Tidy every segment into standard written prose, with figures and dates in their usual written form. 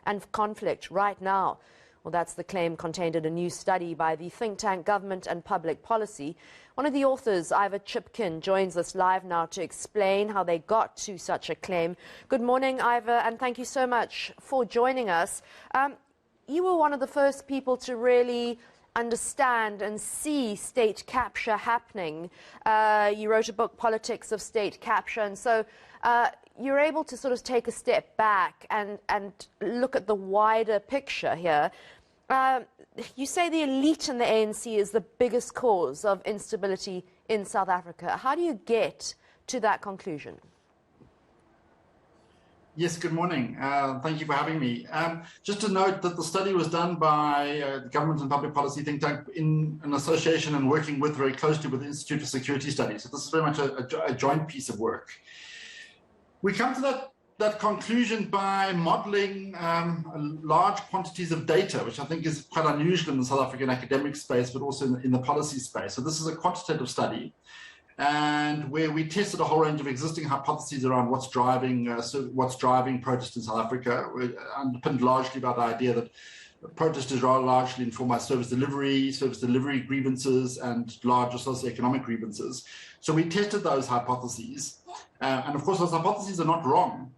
and conflict right now. Well, that's the claim contained in a new study by the think tank Government and Public Policy. One of the authors, Ivor Chipkin, joins us live now to explain how they got to such a claim. Good morning, Ivor, and thank you so much for joining us. You were one of the first people to really understand and see state capture happening. You wrote a book, Politics of State Capture, and so you're able to sort of take a step back and look at the wider picture here. You say the elite in the ANC is the biggest cause of instability in South Africa. How do you get to that conclusion? Yes, good morning. Thank you for having me. Just to note that the study was done by the Government and Public Policy think tank in an association and working with very closely with the Institute for Security Studies. So this is very much a joint piece of work. We come to that conclusion by modeling large quantities of data, which I think is quite unusual in the South African academic space, but also in the policy space. So this is a quantitative study, and where we tested a whole range of existing hypotheses around what's driving protest in South Africa, underpinned largely by the idea that protest is largely informed by service delivery grievances, and larger socioeconomic grievances. So we tested those hypotheses, and of course those hypotheses are not wrong,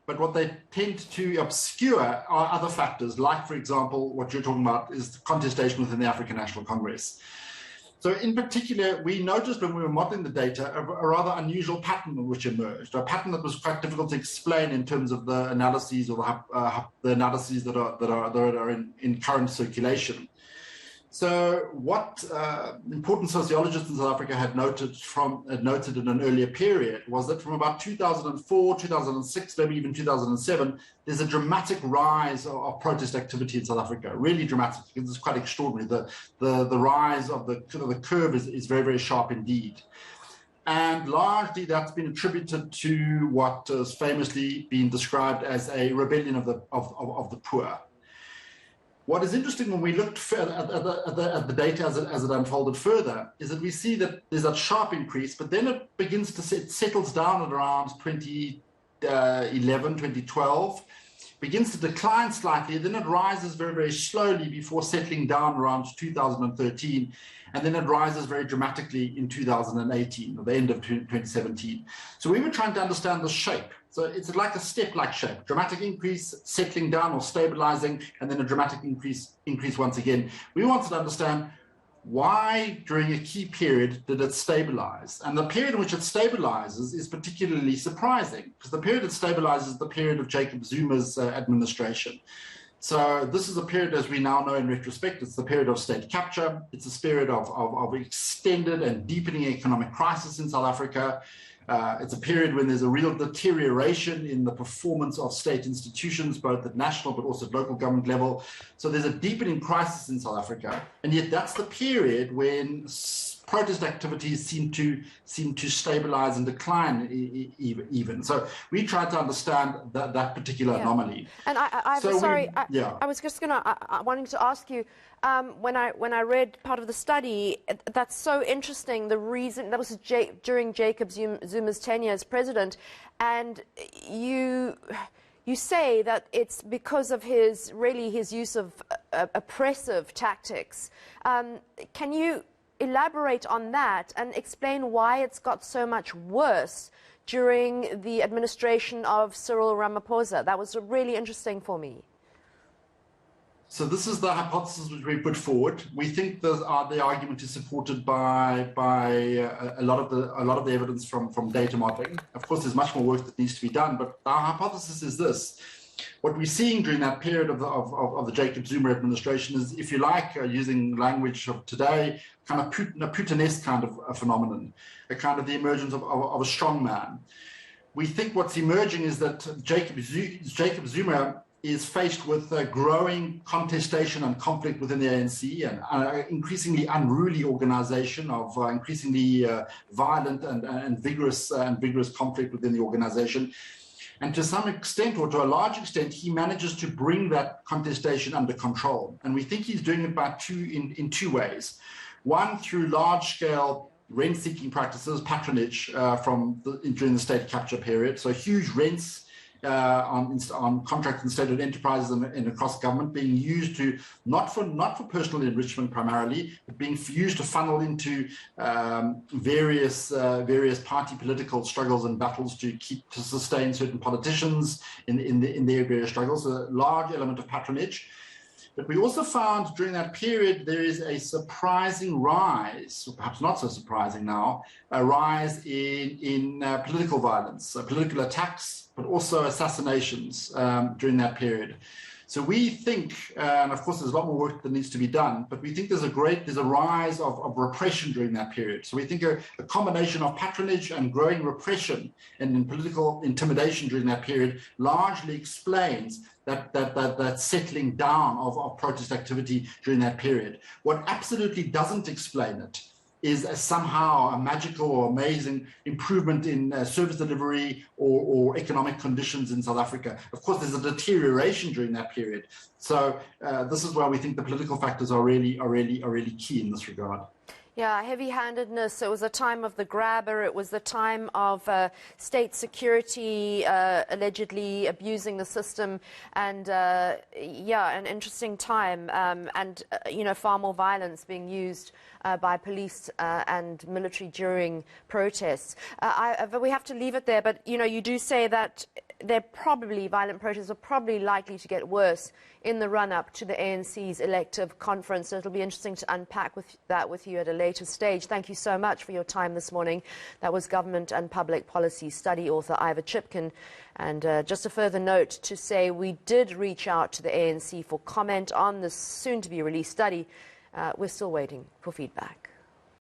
but what they tend to obscure are other factors, like, for example, what you're talking about is contestation within the African National Congress. So in particular, we noticed when we were modeling the data a rather unusual pattern which emerged, a pattern that was quite difficult to explain in terms of the analyses or the analyses that are in current circulation. So what important sociologists in South Africa had noted in an earlier period was that from about 2004, 2006, maybe even 2007, there's a dramatic rise of protest activity in South Africa, really dramatic. It's quite extraordinary. The rise of the curve is very, very sharp indeed. And largely that's been attributed to what has famously been described as a rebellion of the poor. What is interesting when we looked at the data as it unfolded further is that we see that there's a sharp increase, but then it settles down at around 2011, 2012, begins to decline slightly, then it rises very, very slowly before settling down around 2013, and then it rises very dramatically in 2018, or the end of 2017. So we were trying to understand the shape. So it's like a step-like shape, dramatic increase, settling down or stabilizing, and then a dramatic increase once again. We wanted to understand why during a key period did it stabilize? And the period in which it stabilizes is particularly surprising, because the period it stabilizes is the period of Jacob Zuma's administration. So this is a period, as we now know in retrospect, it's the period of state capture. It's a period of extended and deepening economic crisis in South Africa. It's a period when there's a real deterioration in the performance of state institutions, both at national but also at local government level. So there's a deepening crisis in South Africa, and yet that's the period when protest activities seem to stabilize and decline even. So we tried to understand that particular anomaly. And I was just wanting to ask you, when I read part of the study, that's so interesting. The reason that was during Jacob Zuma's tenure as president, and you say that it's because of his use of oppressive tactics. Can you elaborate on that and explain why it's got so much worse during the administration of Cyril Ramaphosa? That was really interesting for me. So this is the hypothesis which we put forward. We think the argument is supported by a lot of the evidence from data modeling. Of course, there's much more work that needs to be done, but our hypothesis is this. What we're seeing during that period of the Jacob Zuma administration is, if you like, using language of today, kind of a Putinesque kind of a phenomenon, a kind of the emergence of a strong man. We think what's emerging is that Jacob Zuma is faced with a growing contestation and conflict within the ANC, and an increasingly unruly organization of increasingly violent and vigorous conflict within the organization. And to some extent, or to a large extent, he manages to bring that contestation under control. And we think he's doing it in two ways. One, through large-scale rent-seeking practices, patronage during the state capture period. So huge rents on contract and stated enterprises and across government being used to not for personal enrichment primarily, but being used to funnel into various party political struggles and battles to sustain certain politicians in their various struggles. A large element of patronage. But we also found during that period there is a surprising rise, or perhaps not so surprising now, a rise in political violence, political attacks, but also assassinations during that period. So we think, and of course there's a lot more work that needs to be done, but we think there's a rise of repression during that period. So we think a combination of patronage and growing repression and political intimidation during that period largely explains that settling down of protest activity during that period. What absolutely doesn't explain it is somehow a magical or amazing improvement in service delivery or economic conditions in South Africa. Of course, there's a deterioration during that period. So this is where we think the political factors are really key in this regard. Yeah, heavy-handedness. It was a time of the grabber. It was the time of state security allegedly abusing the system, and yeah, an interesting time, and far more violence being used by police and military during protests. But we have to leave it there. But you do say that violent protests are probably likely to get worse in the run-up to the ANC's elective conference. It'll be interesting to unpack that with you at a later stage. Thank you so much for your time this morning. That was Government and Public Policy Study author Ivor Chipkin. And just a further note to say we did reach out to the ANC for comment on this soon-to-be-released study. We're still waiting for feedback.